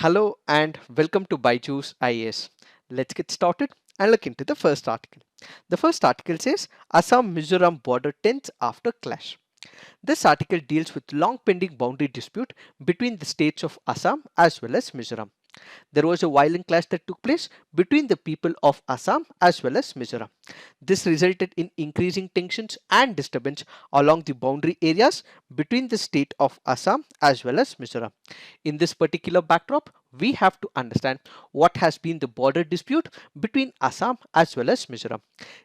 Hello and welcome to Byju's IAS. Let's get started and look into the first article. The first article says Assam Mizoram border tense after clash. This article deals with long pending boundary dispute between the states of Assam as well as Mizoram. There was a violent clash that took place between the people of Assam as well as Mizoram. This resulted in increasing tensions and disturbance along the boundary areas between the state of Assam as well as Mizoram. In this particular backdrop, we have to understand what has been the border dispute between Assam as well as Mizoram.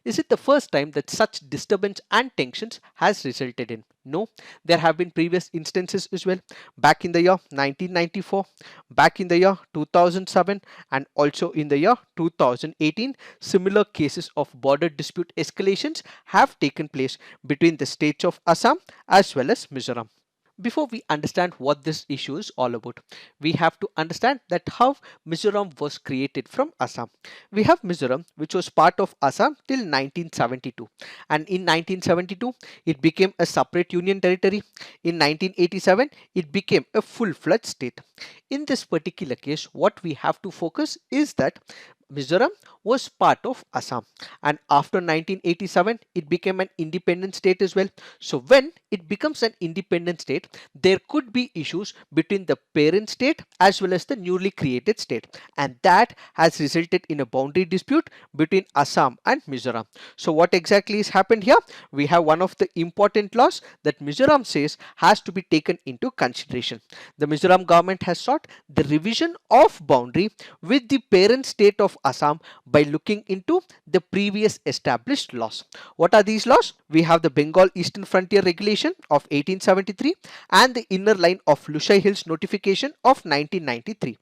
Is it the first time that such disturbance and tensions has resulted in? No, there have been previous instances as well. Back in the year 1994, back in the year 2007, and also in the year 2018, similar cases of border dispute escalations have taken place between the states of Assam as well as Mizoram. Before we understand what this issue is all about, we have to understand that how Mizoram was created from Assam. We have Mizoram, which was part of Assam till 1972, and in 1972 it became a separate union territory. In 1987 it became a full-fledged state. In this particular case, what we have to focus is that Mizoram was part of Assam, and after 1987 it became an independent state as well. So when it becomes an independent state, there could be issues between the parent state as well as the newly created state, and that has resulted in a boundary dispute between Assam and Mizoram. So what exactly has happened here? We have one of the important laws that Mizoram says has to be taken into consideration. The Mizoram government has sought the revision of boundary with the parent state of Assam by looking into the previous established laws. What are these laws? We have the Bengal Eastern Frontier Regulation of 1873 and the Inner Line of Lushai Hills Notification of 1993.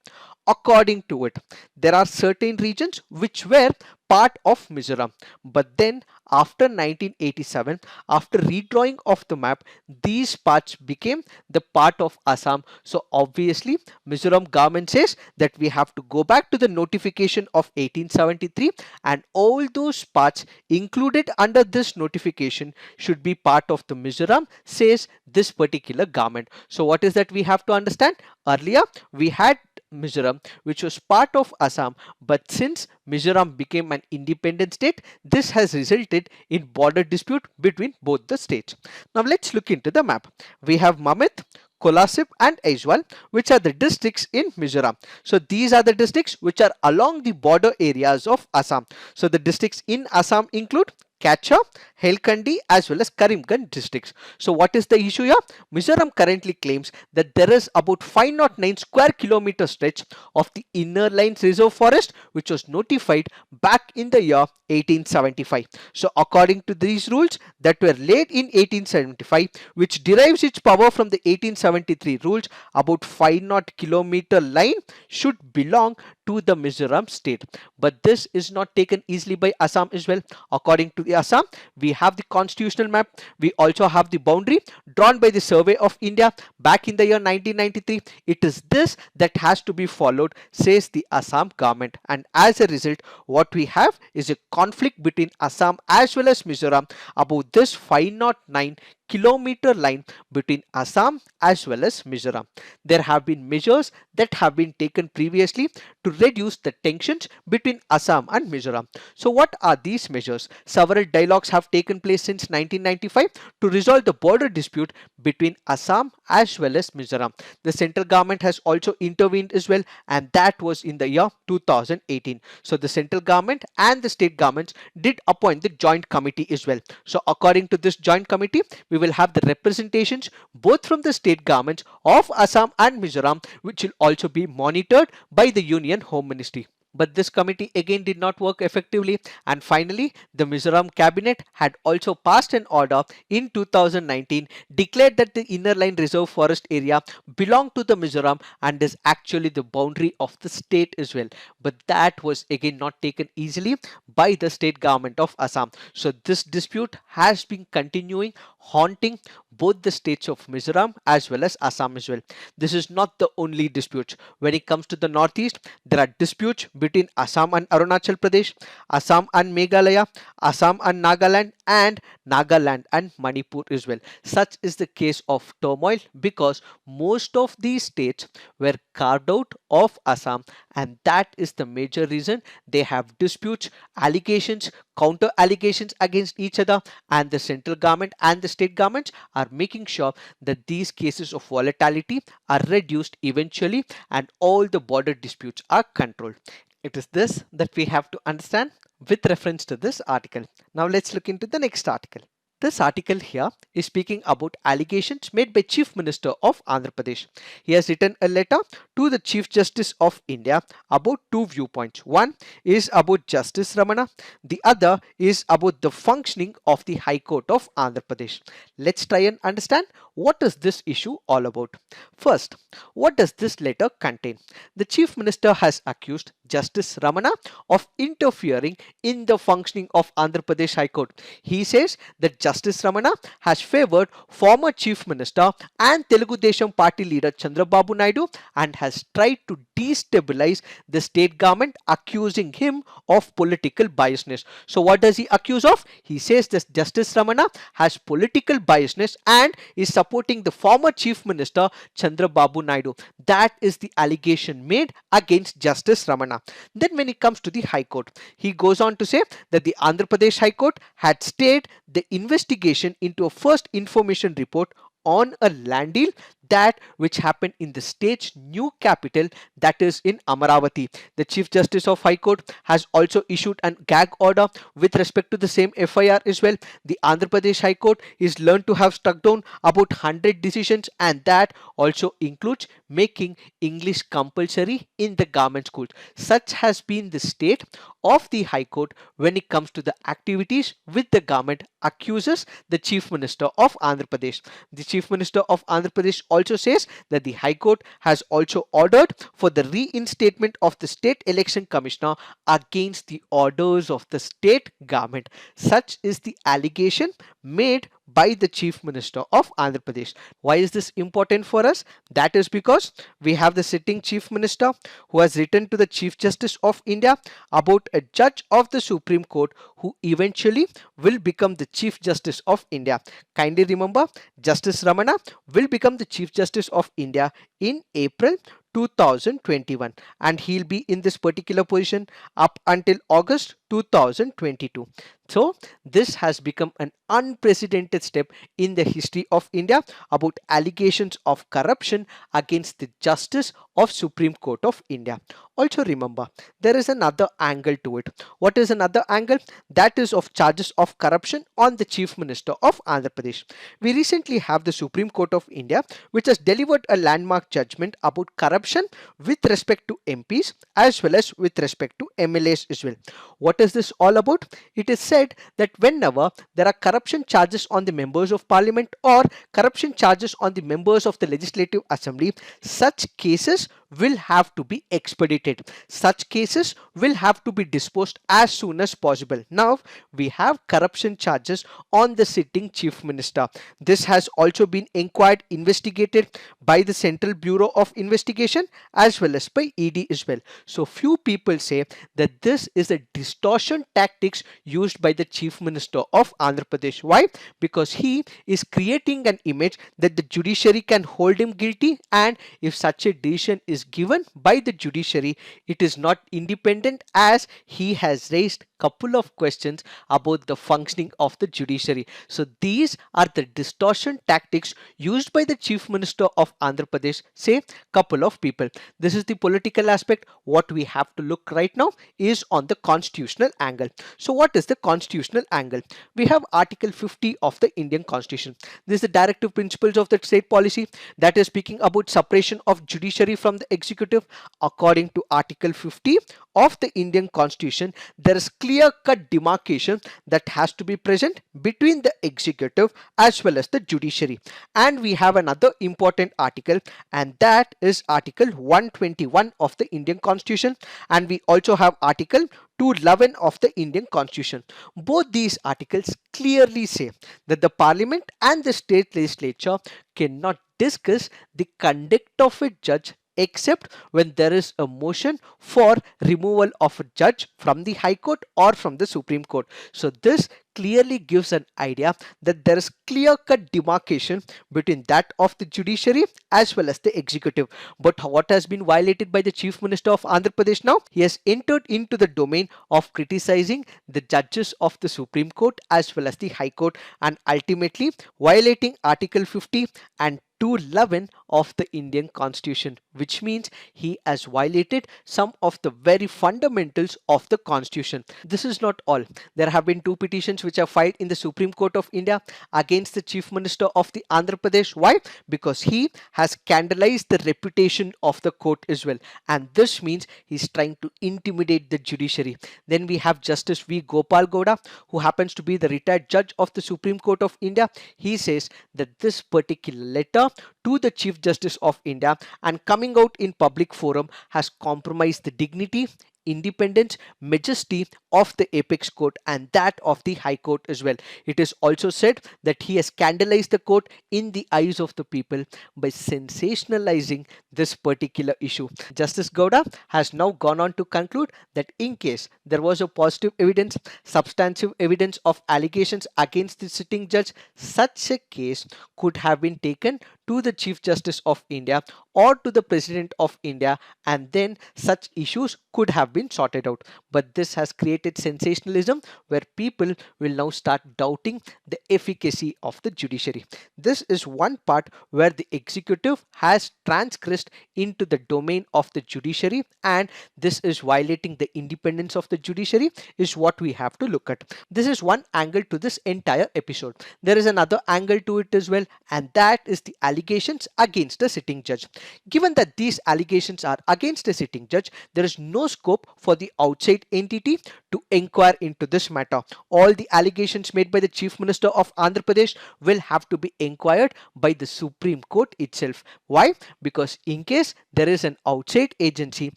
According to it, there are certain regions which were part of Mizoram, but then after 1987, after redrawing of the map, these parts became the part of Assam. So obviously Mizoram government says that we have to go back to the notification of 1873, and all those parts included under this notification should be part of the Mizoram, says this particular government. So what is that we have to understand? Earlier we had Mizoram, which was part of Assam, but since Mizoram became an independent state, this has resulted in border dispute between both the states. Now let's look into the map. We have Mamit, Kolasip and Aizawl, which are the districts in Mizoram. So these are the districts which are along the border areas of Assam. So the districts in Assam include Kacha, Helkandi as well as Karimganj districts. So what is the issue here? Mizoram currently claims that there is about 509 square kilometer stretch of the Inner Lines Reserve Forest which was notified back in the year 1875. So according to these rules that were laid in 1875, which derives its power from the 1873 rules, about 5 kilometer line should belong to the Mizoram state. But this is not taken easily by Assam as well. According to Assam, we have the constitutional map. We also have the boundary drawn by the Survey of India back in the year 1993. It is this that has to be followed, says the Assam government. And as a result, what we have is a conflict between Assam as well as Mizoram about this 509-kilometer line between Assam as well as Mizoram. There have been measures that have been taken previously to reduce the tensions between Assam and Mizoram. So what are these measures? Several dialogues have taken place since 1995 to resolve the border dispute between Assam as well as Mizoram. The central government has also intervened as well, and that was in the year 2018. So the central government and the state governments did appoint the joint committee as well. So according to this joint committee, we will have the representations both from the state governments of Assam and Mizoram, which will also be monitored by the Union Home Ministry. But this committee again did not work effectively, and finally the Mizoram cabinet had also passed an order in 2019 declared that the Inner Line Reserve Forest area belonged to the Mizoram and is actually the boundary of the state as well. But that was again not taken easily by the state government of Assam. So this dispute has been continuing, haunting both the states of Mizoram as well as Assam as well. This is not the only disputes. When it comes to the northeast, there are disputes between Assam and Arunachal Pradesh, Assam and Meghalaya, Assam and Nagaland, and Nagaland and Manipur as well. Such is the case of turmoil because most of these states were carved out of Assam, and that is the major reason they have disputes, allegations, counter allegations against each other, and the central government and the state governments are making sure that these cases of volatility are reduced eventually and all the border disputes are controlled. It is this that we have to understand with reference to this article. Now let's look into the next article. This article here is speaking about allegations made by Chief Minister of Andhra Pradesh. He has written a letter to the Chief Justice of India about two viewpoints. One is about Justice Ramana, the other is about the functioning of the High Court of Andhra Pradesh. Let's try and understand what is this issue all about. First, what does this letter contain? The Chief Minister has accused Justice Ramana of interfering in the functioning of Andhra Pradesh High Court. He says that Justice Ramana has favored former Chief Minister and Telugu Desam Party leader Chandrababu Naidu and has tried to destabilize the state government, accusing him of political biasness. So what does he accuse of? He says that Justice Ramana has political biasness and is supporting the former Chief Minister Chandrababu Naidu. That is the allegation made against Justice Ramana. Then when it comes to the High Court, he goes on to say that the Andhra Pradesh High Court had stayed the investigation into a first information report on a land deal that which happened in the state's new capital, that is in Amaravati. The Chief Justice of High Court has also issued a gag order with respect to the same FIR as well. The Andhra Pradesh High Court is learned to have struck down about 100 decisions, and that also includes making English compulsory in the government schools. Such has been the state of the High Court when it comes to the activities with the government accuses the Chief Minister of Andhra Pradesh. The Chief Minister of Andhra Pradesh also says that the High Court has also ordered for the reinstatement of the State Election Commissioner against the orders of the state government. Such is the allegation made by the Chief Minister of Andhra Pradesh. Why is this important for us? That is because we have the sitting Chief Minister who has written to the Chief Justice of India about a judge of the Supreme Court who eventually will become the Chief Justice of India. Kindly remember, Justice Ramana will become the Chief Justice of India in April 2021, and he'll be in this particular position up until August 2022. So this has become an unprecedented step in the history of India about allegations of corruption against the Justice of Supreme Court of India. Also remember, there is another angle to it. What is another angle? That is of charges of corruption on the Chief Minister of Andhra Pradesh. We recently have the Supreme Court of India which has delivered a landmark judgment about corruption with respect to MPs as well as with respect to MLAs as well. What is this all about? It is said that whenever there are corruption charges on the members of parliament or corruption charges on the members of the legislative assembly, such cases will have to be expedited. Such cases will have to be disposed as soon as possible. Now we have corruption charges on the sitting Chief Minister. This has also been investigated by the Central Bureau of Investigation as well as by ED as well. So few people say that this is a distortion tactics used by the Chief Minister of Andhra Pradesh. Why? Because he is creating an image that the judiciary can hold him guilty, and if such a decision is given by the judiciary, it is not independent, as he has raised couple of questions about the functioning of the judiciary. So these are the distortion tactics used by the Chief Minister of Andhra Pradesh, say couple of people. This is the political aspect. What we have to look right now is on the constitutional angle. So what is the constitutional angle? We have Article 50 of the Indian Constitution. This is the directive principles of the state policy that is speaking about separation of judiciary from the executive. According to Article 50 of the Indian Constitution, there is clear-cut demarcation that has to be present between the executive as well as the judiciary. And we have another important article, and that is Article 121 of the Indian Constitution, and we also have Article 211 of the Indian Constitution. Both these articles clearly say that the Parliament and the state legislature cannot discuss the conduct of a judge except when there is a motion for removal of a judge from the High Court or from the Supreme Court. So this clearly gives an idea that there is clear-cut demarcation between that of the judiciary as well as the executive. But what has been violated by the Chief Minister of Andhra Pradesh now? He has entered into the domain of criticizing the judges of the Supreme Court as well as the High Court, and ultimately violating Article 50 and 211 of the Indian Constitution, which means he has violated some of the very fundamentals of the Constitution. This is not all. There have been two petitions which are filed in the Supreme Court of India against the Chief Minister of the Andhra Pradesh. Why? Because he has scandalized the reputation of the court as well, and this means he's trying to intimidate the judiciary. Then we have Justice V. Gopal Gowda, who happens to be the retired judge of the Supreme Court of India. He says that this particular letter to the Chief Justice of India and coming out in public forum has compromised the dignity, independence, majesty of the apex court and that of the High Court as well. It is also said that he has scandalized the court in the eyes of the people by sensationalizing this particular issue. Justice Gowda has now gone on to conclude that in case there was a positive evidence, substantive evidence of allegations against the sitting judge, such a case could have been taken to the Chief Justice of India or to the President of India, and then such issues could have been sorted out. But this has created sensationalism where people will now start doubting the efficacy of the judiciary. This is one part where the executive has transgressed into the domain of the judiciary, and this is violating the independence of the judiciary is what we have to look at. This is one angle to this entire episode. There is another angle to it as well, and that is the allegations against the sitting judge. Given that these allegations are against a sitting judge, there is no scope for the outside entity to inquire into this matter. All the allegations made by the Chief Minister of Andhra Pradesh will have to be inquired by the Supreme Court itself. Why? Because in case there is an outside agency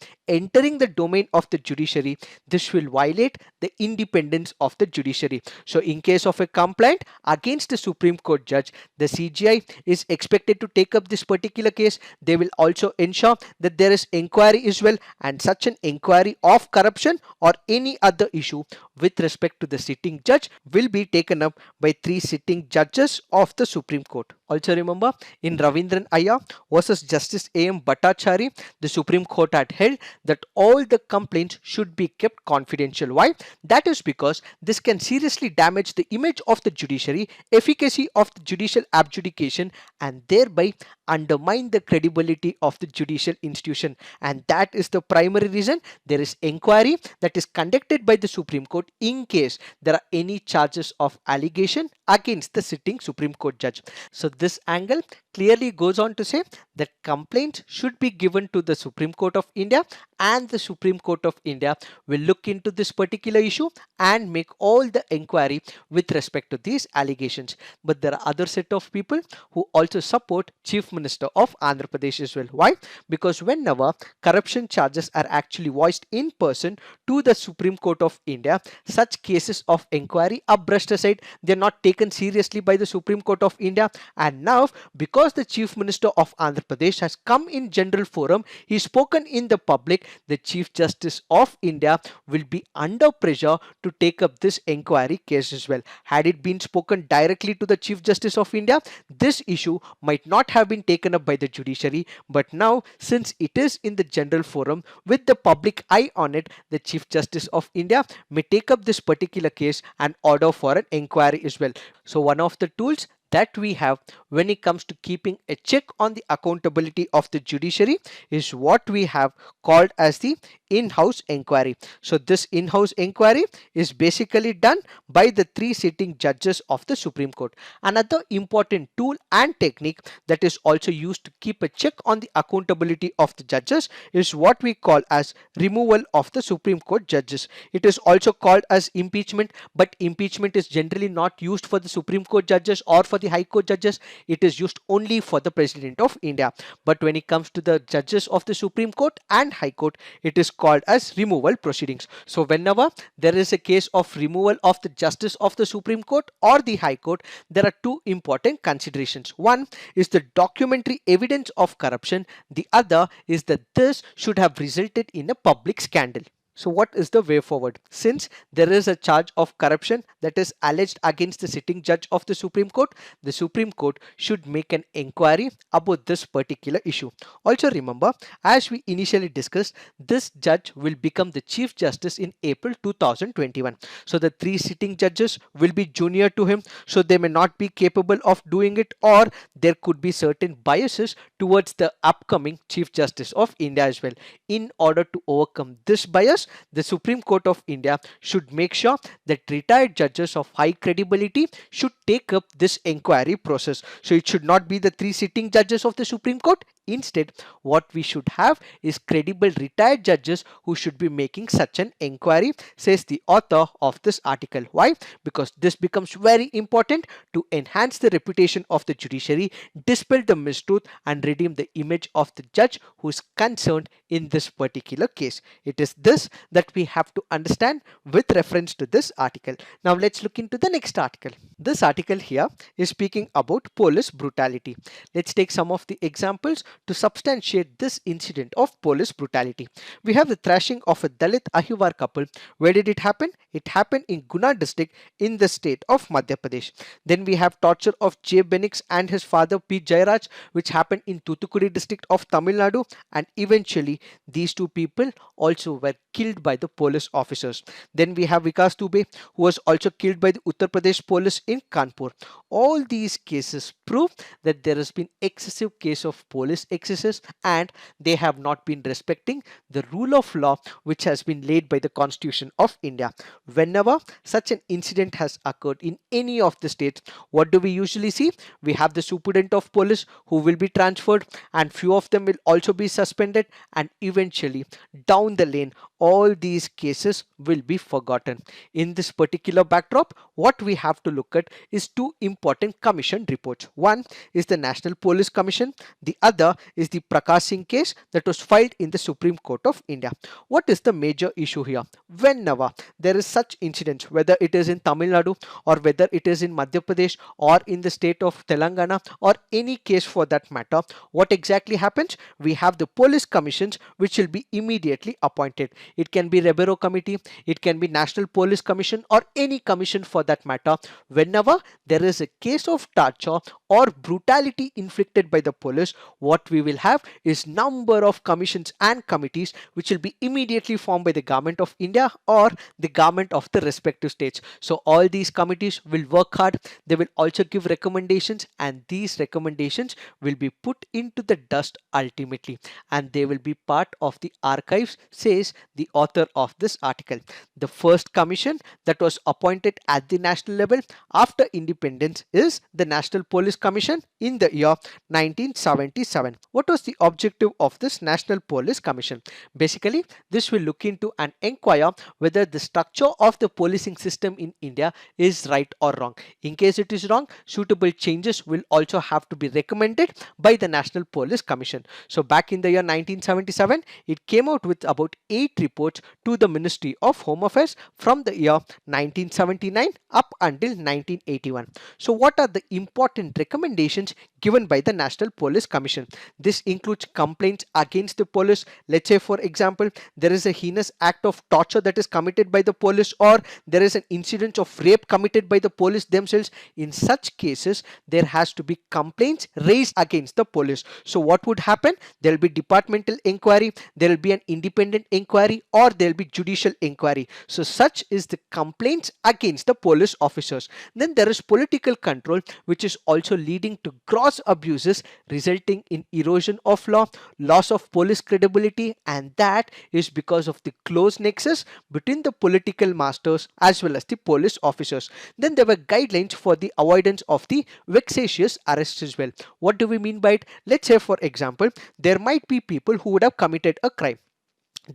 entering the domain of the judiciary, this will violate the independence of the judiciary. So in case of a complaint against the Supreme Court judge, the CJI is expected to take up this particular case. They will also ensure that there is inquiry as well, and such an inquiry of corruption or any other issue with respect to the sitting judge will be taken up by 3 sitting judges of the Supreme Court. Also remember, in Ravindran Iyer versus Justice A.M. Bhattachary, the Supreme Court had held that all the complaints should be kept confidential. Why? That is because this can seriously damage the image of the judiciary, efficacy of the judicial adjudication, and thereby undermine the credibility of the judicial institution. And that is the primary reason there is inquiry that is conducted by the Supreme Court in case there are any charges of allegation against the sitting Supreme Court judge. So this angle clearly goes on to say that complaints should be given to the Supreme Court of India, and the Supreme Court of India will look into this particular issue and make all the inquiry with respect to these allegations. But there are other set of people who also support Chief Minister of Andhra Pradesh as well. Why? Because whenever corruption charges are actually voiced in person to the Supreme Court of India, such cases of inquiry are brushed aside. They are not taken seriously by the Supreme Court of India. And now, because the Chief Minister of Andhra Pradesh has come in general forum, he spoken in the public, the Chief Justice of India will be under pressure to take up this inquiry case as well. Had it been spoken directly to the Chief Justice of India, this issue might not have been taken up by the judiciary. But now, since it is in the general forum with the public eye on it, the Chief Justice of India may take up this particular case and order for an inquiry as well. So one of the tools that we have when it comes to keeping a check on the accountability of the judiciary is what we have called as the in-house inquiry. So this in-house inquiry is basically done by the 3 sitting judges of the Supreme Court. Another important tool and technique that is also used to keep a check on the accountability of the judges is what we call as removal of the Supreme Court judges. It is also called as impeachment, but impeachment is generally not used for the Supreme Court judges or for the High Court judges, it is used only for the President of India. But when it comes to the judges of the Supreme Court and High Court, it is called as removal proceedings. So whenever there is a case of removal of the justice of the Supreme Court or the High Court, there are two important considerations. One is the documentary evidence of corruption. The other is that this should have resulted in a public scandal. So what is the way forward? Since there is a charge of corruption that is alleged against the sitting judge of the Supreme Court should make an inquiry about this particular issue. Also remember, as we initially discussed, this judge will become the Chief Justice in April 2021. So the three sitting judges will be junior to him, so they may not be capable of doing it, or there could be certain biases towards the upcoming Chief Justice of India as well. In order to overcome this bias, the Supreme Court of India should make sure that retired judges of high credibility should take up this inquiry process. So it should not be the three sitting judges of the Supreme Court. Instead, what we should have is credible retired judges who should be making such an inquiry, says the author of this article. Why? Because this becomes very important to enhance the reputation of the judiciary, dispel the mistruth, and redeem the image of the judge who is concerned in this particular case. It is this that we have to understand with reference to this article. Now let's look into the next article. This article here is speaking about police brutality. Let's take some of the examples to substantiate this incident of police brutality. We have the thrashing of a Dalit Ahiwar couple. Where did it happen? It happened in Guna district in the state of Madhya Pradesh. Then we have torture of J. Benix and his father P. Jairaj, which happened in Thuthukudi district of Tamil Nadu, and eventually these two people also were killed by the police officers. Then we have Vikas Dubey, who was also killed by the Uttar Pradesh police in Kanpur. All these cases prove that there has been excessive case of police excesses, and they have not been respecting the rule of law which has been laid by the Constitution of India. Whenever such an incident has occurred in any of the states, what do we usually see? We have the superintendent of police who will be transferred, and few of them will also be suspended, and eventually down the lane all these cases will be forgotten. In this particular backdrop, what we have to look at is two important commission reports. One is the National Police Commission, the other is the Prakash Singh case that was filed in the Supreme Court of India. What is the major issue here? Whenever there is such incidents, whether it is in Tamil Nadu or whether it is in Madhya Pradesh or in the state of Telangana or any case for that matter, what exactly happens? We have the police commissions which will be immediately appointed. It can be Rebero Committee, it can be National Police Commission, or any commission for that matter. Whenever there is a case of torture or brutality inflicted by the police, what we will have is number of commissions and committees which will be immediately formed by the government of India or the government of the respective states. So all these committees will work hard. They will also give recommendations, and these recommendations will be put into the dust ultimately, and they will be part of the archives, says the author of this article. The first commission that was appointed at the national level after independence is the National Police Commission in the year 1977. What was the objective of this National Police Commission? Basically, this will look into and inquire whether the structure of the policing system in India is right or wrong. In case it is wrong, suitable changes will also have to be recommended by the National Police Commission. So back in the year 1977, it came out with about 8 reports to the Ministry of Home Affairs from the year 1979 up until 1981. So what are the important recommendations given by the National Police Commission? This includes complaints against the police. Let's say, for example, there is a heinous act of torture that is committed by the police, or there is an incident of rape committed by the police themselves. In such cases, there has to be complaints raised against the police. So what would happen? There will be departmental inquiry, there will be an independent inquiry, or there will be judicial inquiry. So such is the complaints against the police officers. Then there is political control, which is also leading to gross abuses resulting in erosion of law, loss of police credibility, and that is because of the close nexus between the political masters as well as the police officers. Then there were guidelines for the avoidance of the vexatious arrests as well. What do we mean by it? Let's say, for example, there might be people who would have committed a crime.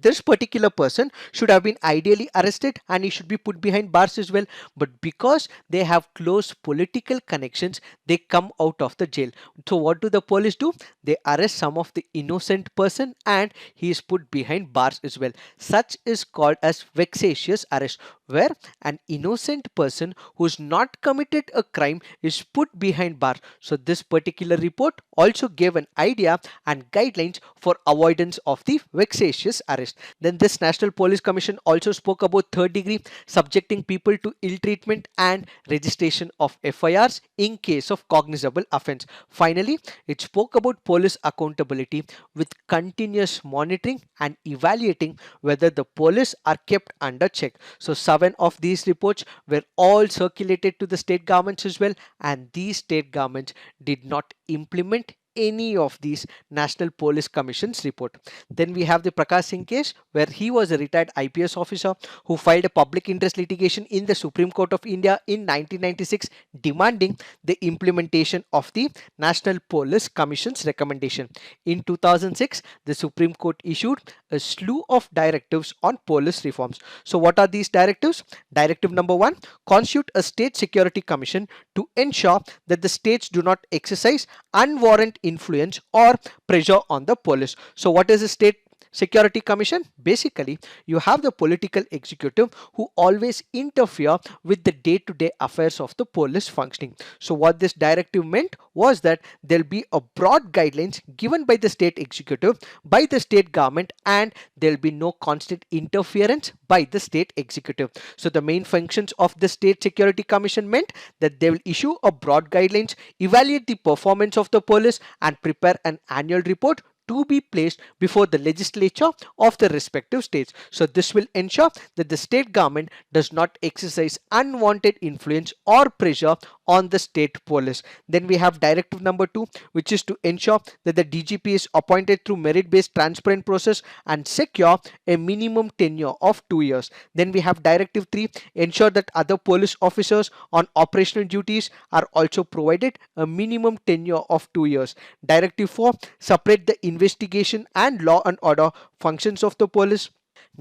This particular person should have been ideally arrested and he should be put behind bars as well, but because they have close political connections, they come out of the jail. So what do the police do? They arrest some of the innocent person and he is put behind bars as well. Such is called as vexatious arrest, where an innocent person who's not committed a crime is put behind bar. So this particular report also gave an idea and guidelines for avoidance of the vexatious arrest. Then this National Police Commission also spoke about third degree, subjecting people to ill treatment and registration of FIRs in case of cognizable offense. Finally, it spoke about police accountability with continuous monitoring and evaluating whether the police are kept under check. So seven of these reports were all circulated to the state governments as well, and these state governments did not implement any of these National Police Commission's report. Then we have the Prakash Singh case, where he was a retired IPS officer who filed a public interest litigation in the Supreme Court of India in 1996 demanding the implementation of the National Police Commission's recommendation. In 2006, the Supreme Court issued a slew of directives on police reforms. So what are these directives? Directive number 1: constitute a state security commission to ensure that the states do not exercise unwarranted influence or pressure on the police. So what is a state security commission? Basically, you have the political executive who always interfere with the day-to-day affairs of the police functioning. So what this directive meant was that there'll be a broad guidelines given by the state executive, by the state government, and there'll be no constant interference by the state executive. So the main functions of the state security commission meant that they will issue a broad guidelines, evaluate the performance of the police, and prepare an annual report to be placed before the legislature of the respective states. So this will ensure that the state government does not exercise unwanted influence or pressure on the state police. Then we have directive number 2, which is to ensure that the DGP is appointed through merit-based transparent process and secure a minimum tenure of 2 years. Then we have directive 3, ensure that other police officers on operational duties are also provided a minimum tenure of 2 years. Directive 4, separate the investigation and law and order functions of the police.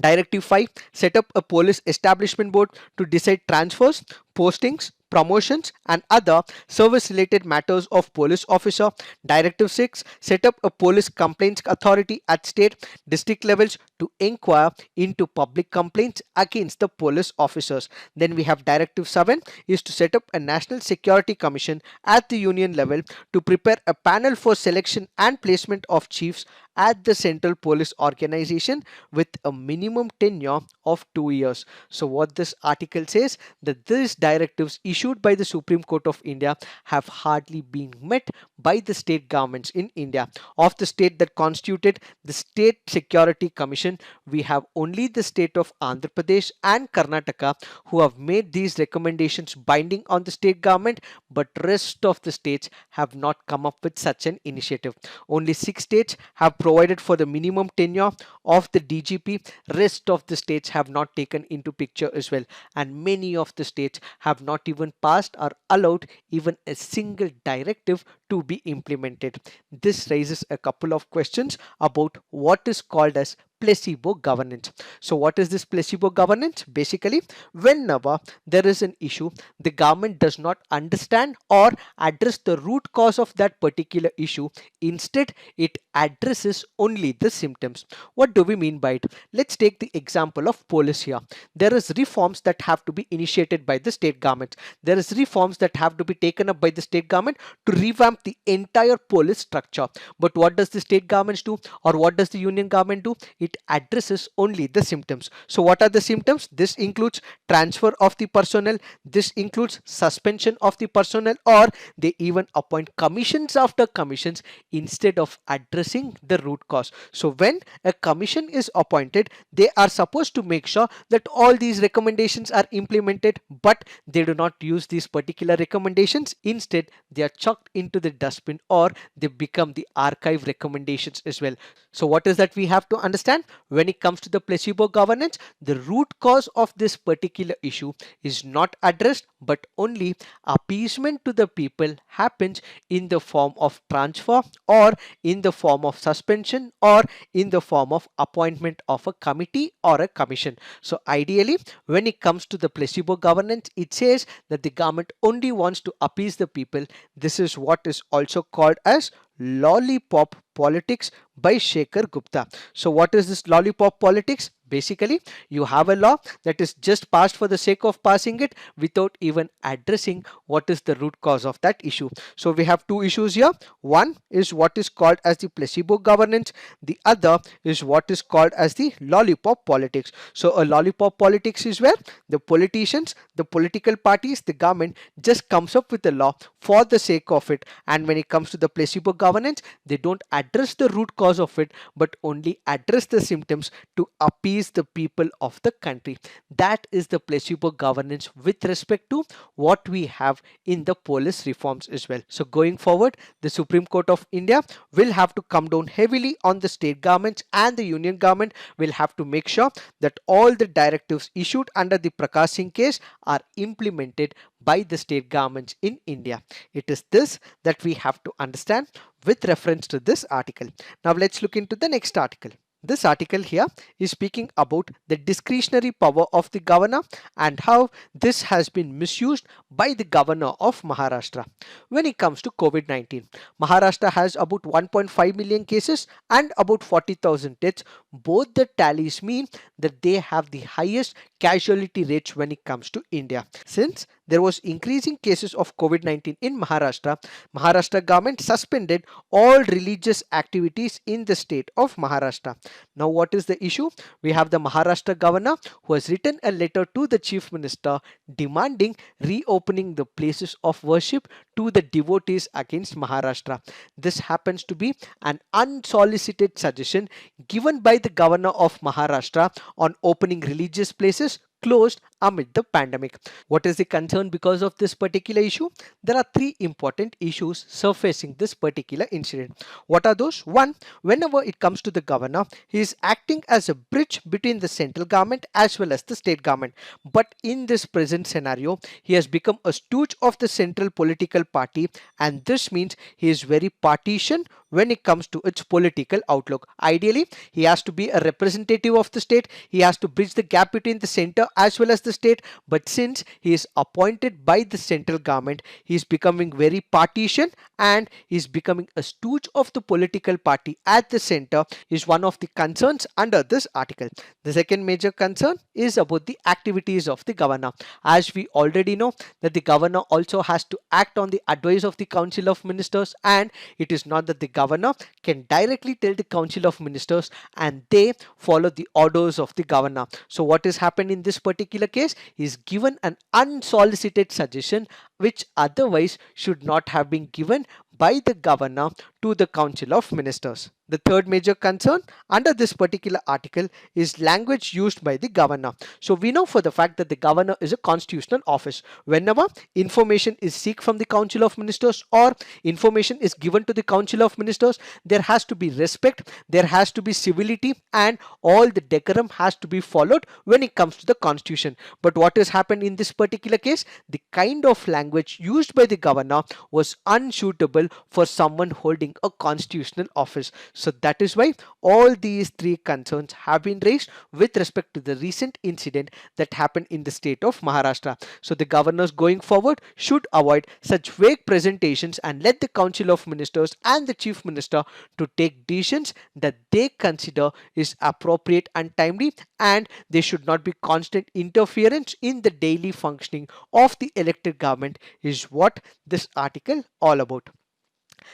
Directive 5, set up a police establishment board to decide transfers, postings, promotions, and other service related matters of police officer. Directive 6, set up a police complaints authority at state, district levels to inquire into public complaints against the police officers. Then we have Directive 7, is to set up a National Security Commission at the union level to prepare a panel for selection and placement of chiefs at the central police organization with a minimum tenure of 2 years. So what this article says, that these directives issued by the Supreme Court of India have hardly been met by the state governments in India. Of the state that constituted the State Security Commission, we have only the state of Andhra Pradesh and Karnataka who have made these recommendations binding on the state government, but rest of the states have not come up with such an initiative. Only 6 states have provided for the minimum tenure of the DGP. Rest of the states have not taken into picture as well, and many of the states have not even passed or allowed even a single directive to be implemented. This raises a couple of questions about what is called as placebo governance. So what is this placebo governance? Basically, whenever there is an issue, the government does not understand or address the root cause of that particular issue. Instead, it addresses only the symptoms. What do we mean by it? Let's take the example of police here. There is reforms that have to be initiated by the state government. There is reforms that have to be taken up by the state government to revamp the entire police structure. But what does the state governments do, or what does the union government do? It addresses only the symptoms. So what are the symptoms? This includes transfer of the personnel, this includes suspension of the personnel, or they even appoint commissions after commissions instead of addressing the root cause. So when a commission is appointed, they are supposed to make sure that all these recommendations are implemented, but they do not use these particular recommendations. Instead, they are chucked into the dustbin, or they become the archive recommendations as well. So what is that we have to understand? understand, when it comes to the placebo governance, the root cause of this particular issue is not addressed, but only appeasement to the people happens in the form of transfer, or in the form of suspension, or in the form of appointment of a committee or a commission. So ideally, when it comes to the placebo governance, it says that the government only wants to appease the people. This is what is also called as lollipop politics by Shekhar Gupta. So what is this lollipop politics? Basically, you have a law that is just passed for the sake of passing it without even addressing what is the root cause of that issue. So we have two issues here. One is what is called as the placebo governance. The other is what is called as the lollipop politics. So a lollipop politics is where the politicians, the political parties, the government just comes up with a law for the sake of it. And when it comes to the placebo governance, they don't address the root cause of it, but only address the symptoms to appease the people of the country. That is the placebo governance with respect to what we have in the police reforms as well. So going forward, the Supreme Court of India will have to come down heavily on the state governments, and the union government will have to make sure that all the directives issued under the Prakash Singh case are implemented by the state governments in India. It is this that we have to understand with reference to this article. Now let's look into the next article. This article here is speaking about the discretionary power of the governor and how this has been misused by the governor of Maharashtra. When it comes to COVID-19, Maharashtra has about 1.5 million cases and about 40,000 deaths. Both the tallies mean that they have the highest casualty rates when it comes to India. Since there was increasing cases of COVID-19 in Maharashtra, Maharashtra government suspended all religious activities in the state of Maharashtra. Now what is the issue? We have the Maharashtra governor who has written a letter to the chief minister demanding reopening the places of worship to the devotees against Maharashtra. This happens to be an unsolicited suggestion given by the governor of Maharashtra on opening religious places closed amid the pandemic. What is the concern because of this particular issue? There are three important issues surfacing this particular incident. What are those? One, whenever it comes to the governor, he is acting as a bridge between the central government as well as the state government. But in this present scenario, he has become a stooge of the central political party, and this means he is very partisan when it comes to its political outlook. Ideally, he has to be a representative of the state. He has to bridge the gap between the center as well as the state. But since he is appointed by the central government, he is becoming very partisan and he is becoming a stooge of the political party at the center, is one of the concerns under this article. The second major concern is about the activities of the governor. As we already know that the governor also has to act on the advice of the Council of Ministers, and it is not that the governor can directly tell the Council of Ministers and they follow the orders of the governor. So what has happened in this particular case is given an unsolicited suggestion which otherwise should not have been given by the governor to the Council of Ministers. The third major concern under this particular article is language used by the governor. So we know for the fact that the governor is a constitutional office. Whenever information is sought from the Council of Ministers or information is given to the Council of Ministers, there has to be respect, there has to be civility, and all the decorum has to be followed when it comes to the constitution. But what has happened in this particular case? The kind of language used by the governor was unsuitable for someone holding a constitutional office. So that is why all these three concerns have been raised with respect to the recent incident that happened in the state of Maharashtra. So the governors going forward should avoid such vague presentations and let the Council of Ministers and the Chief Minister to take decisions that they consider is appropriate and timely, and there should not be constant interference in the daily functioning of the elected government, is what this article all about.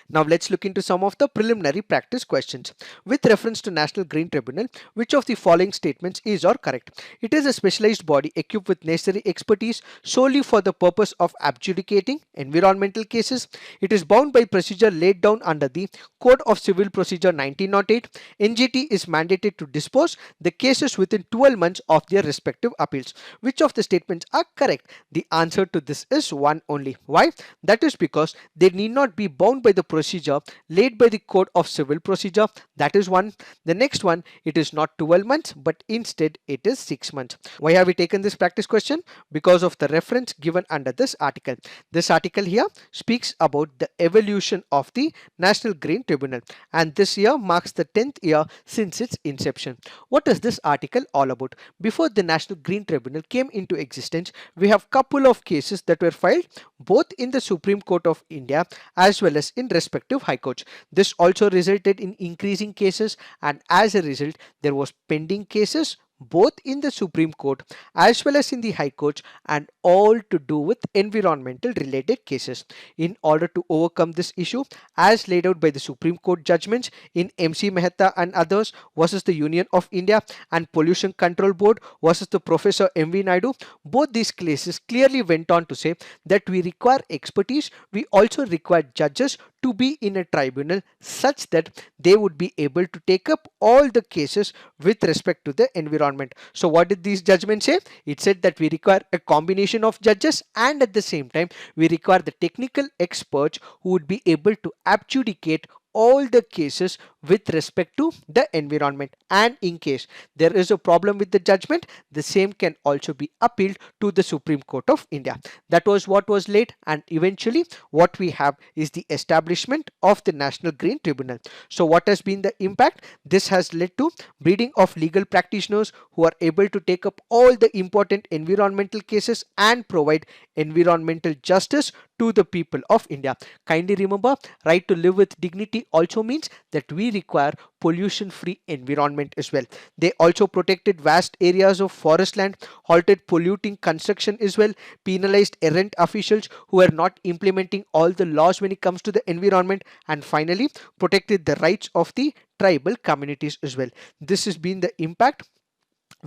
Now let's look into some of the preliminary practice questions. With reference to National Green Tribunal, which of the following statements is or correct? It is a specialized body equipped with necessary expertise solely for the purpose of adjudicating environmental cases. It is bound by procedure laid down under the Code of Civil Procedure 1908. NGT is mandated to dispose the cases within 12 months of their respective appeals. Which of the statements are correct? The answer to this is one only. Why? That is because they need not be bound by the the procedure laid by the Code of Civil Procedure. That is one. The next one, it is not 12 months, but instead it is 6 months. Why have we taken this practice question? Because of the reference given under this article. This article here speaks about the evolution of the National Green Tribunal, and this year marks the 10th year since its inception. What is this article all about? Before the National Green Tribunal came into existence, we have couple of cases that were filed both in the Supreme Court of India as well as in respective high courts. This also resulted in increasing cases, and as a result there was pending cases both in the Supreme Court as well as in the High Courts, and all to do with environmental related cases. In order to overcome this issue, as laid out by the Supreme Court judgments in MC Mehta and others versus the Union of India and Pollution Control Board versus the Professor M.V. Naidu, both these cases clearly went on to say that we require expertise, we also require judges to be in a tribunal such that they would be able to take up all the cases with respect to the environment. So what did these judgments say? It said that we require a combination of judges, and at the same time we require the technical experts who would be able to adjudicate all the cases with respect to the environment, and in case there is a problem with the judgment, the same can also be appealed to the Supreme Court of India. That was what was laid, and eventually what we have is the establishment of the National Green Tribunal. So what has been the impact? This has led to breeding of legal practitioners who are able to take up all the important environmental cases and provide environmental justice to the people of India. Kindly remember, right to live with dignity also means that we require pollution free environment as well. They also protected vast areas of forest land, halted polluting construction as well, penalized errant officials who are not implementing all the laws when it comes to the environment, and finally protected the rights of the tribal communities as well. This has been the impact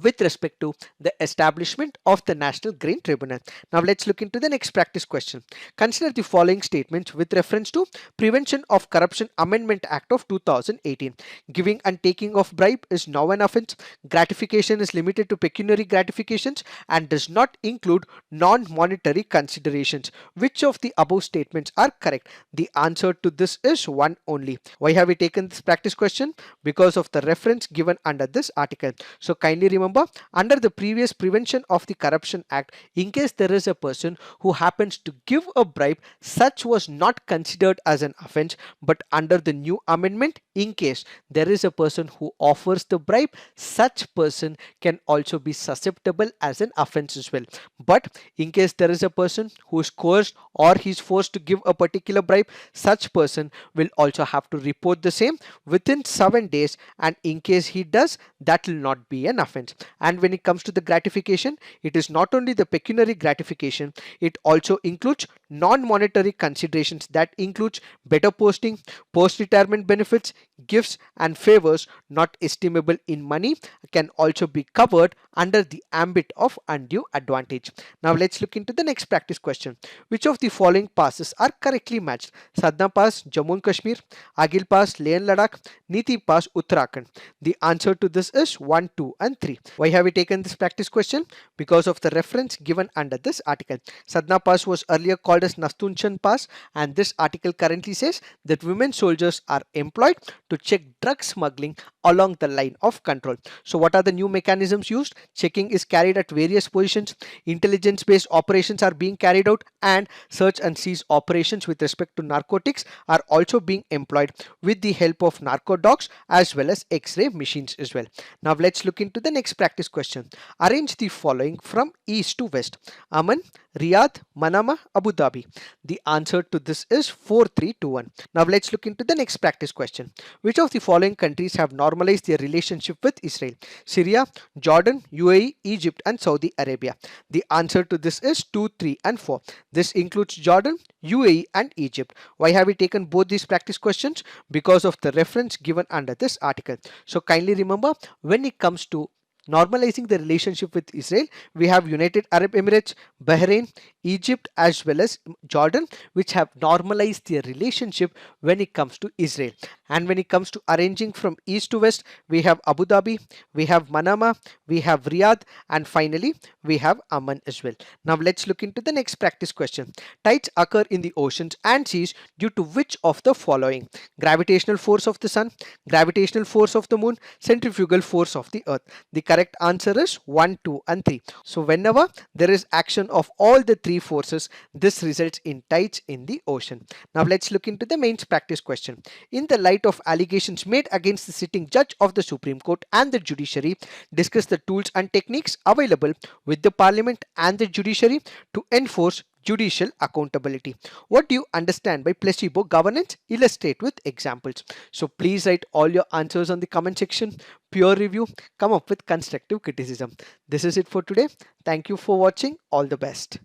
with respect to the establishment of the National Green Tribunal. Now let's look into the next practice question. Consider the following statements with reference to Prevention of Corruption Amendment Act of 2018. Giving and taking of bribe is now an offence. Gratification is limited to pecuniary gratifications and does not include non-monetary considerations. Which of the above statements are correct? The answer to this is one only. Why have we taken this practice question? Because of the reference given under this article. So kindly remember, under the previous Prevention of the Corruption Act, in case there is a person who happens to give a bribe, such was not considered as an offense, but under the new amendment, in case there is a person who offers the bribe, such person can also be susceptible as an offense as well. But in case there is a person who is coerced or he is forced to give a particular bribe, such person will also have to report the same within 7 days, and in case he does, that will not be an offense. And when it comes to the gratification, it is not only the pecuniary gratification, it also includes non-monetary considerations. That includes better posting, post-retirement benefits, gifts and favors not estimable in money can also be covered under the ambit of undue advantage. Now let's look into the next practice question. Which of the following passes are correctly matched? Sadna Pass, Jammu and Kashmir; Agil Pass, Leh and Ladakh; Niti Pass, Uttarakhand. The answer to this is 1, 2 and 3. Why have we taken this practice question? Because of the reference given under this article. Sadna Pass was earlier called as Nastunchan Pass, and this article currently says that women soldiers are employed to check drug smuggling along the line of control. So what are the new mechanisms used? Checking is carried at various positions, intelligence based operations are being carried out, and search and seize operations with respect to narcotics are also being employed with the help of narco dogs as well as x-ray machines as well. Now let's look into the next practice question. Arrange the following from east to west: Amman, Riyadh, Manama, Abu Dhabi. The answer to this is 4, 3, 2, 1. Now let's look into the next practice question. Which of the following countries have normalized their relationship with Israel? Syria, Jordan, UAE, Egypt and Saudi Arabia. The answer to this is 2, 3 and 4. This includes Jordan, UAE and Egypt. Why have we taken both these practice questions? Because of the reference given under this article. So kindly remember, when it comes to normalizing the relationship with Israel, we have United Arab Emirates, Bahrain, Egypt, as well as Jordan, which have normalized their relationship when it comes to Israel. And when it comes to arranging from east to west, we have Abu Dhabi, we have Manama, we have Riyadh, and finally we have Amman as well. Now let's look into the next practice question. Tides occur in the oceans and seas due to which of the following? Gravitational force of the sun, gravitational force of the moon, centrifugal force of the earth. The correct answer is 1, 2 and 3. So whenever there is action of all the three forces, this results in tides in the ocean. Now let's look into the mains practice question. In the light of allegations made against the sitting judge of the Supreme Court and the judiciary, discuss the tools and techniques available with the parliament and the judiciary to enforce judicial accountability. What do you understand by placebo governance? Illustrate with examples. So please write all your answers on the comment section. Peer review, come up with constructive criticism. This is it for today. Thank you for watching. All the best.